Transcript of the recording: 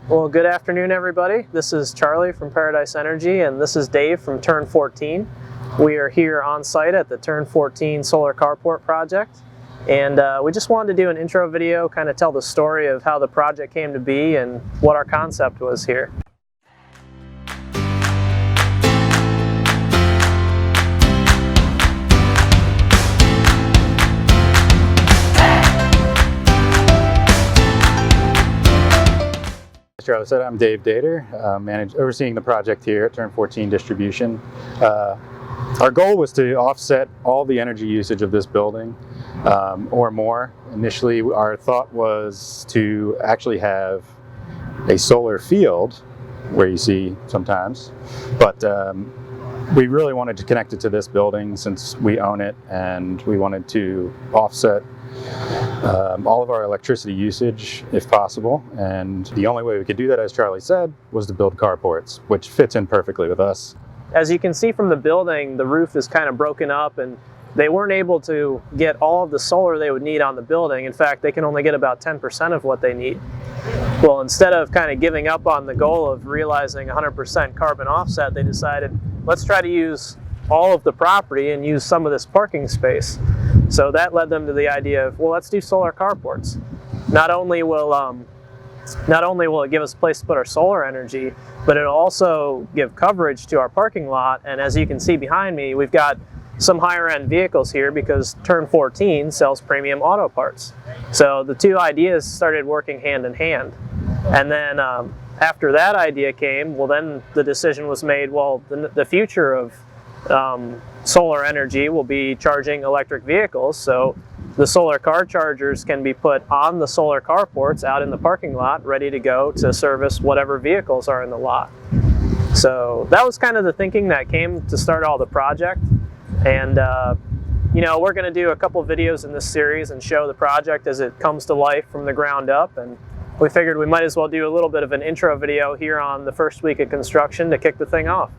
Well, good afternoon, everybody. This is Charlie from Paradise Energy, and this is Dave from Turn 14. We are here on site at the Turn 14 solar carport project, and we just wanted to do an intro video, kind of tell the story of how the project came to be and what our concept was here. As Charlie said, I'm Dave Dater, overseeing the project here at Turn 14 Distribution. Our goal was to offset all the energy usage of this building or more. Initially, our thought was to actually have a solar field where you see sometimes, but we really wanted to connect it to this building since we own it, and we wanted to offset all of our electricity usage if possible, and the only way we could do that, as Charlie said, was to build carports, which fits in perfectly with us. As you can see from the building, the roof is kind of broken up, and they weren't able to get all of the solar they would need on the building. In fact, they can only get about 10% of what they need. Well, instead of kind of giving up on the goal of realizing 100% carbon offset, they decided, let's try to use all of the property and use some of this parking space. So that led them to the idea of, well, let's do solar carports. Not only will it give us a place to put our solar energy, but it'll also give coverage to our parking lot. And as you can see behind me, we've got some higher end vehicles here because Turn 14 sells premium auto parts. So the two ideas started working hand in hand. And then after that idea came, well, then the decision was made, well, the future of solar energy will be charging electric vehicles, so the solar car chargers can be put on the solar carports out in the parking lot, ready to go to service whatever vehicles are in the lot. So that was kind of the thinking that came to start all the project. And you know, we're going to do a couple videos in this series and show the project as it comes to life from the ground up, and we figured we might as well do a little bit of an intro video here on the first week of construction to kick the thing off.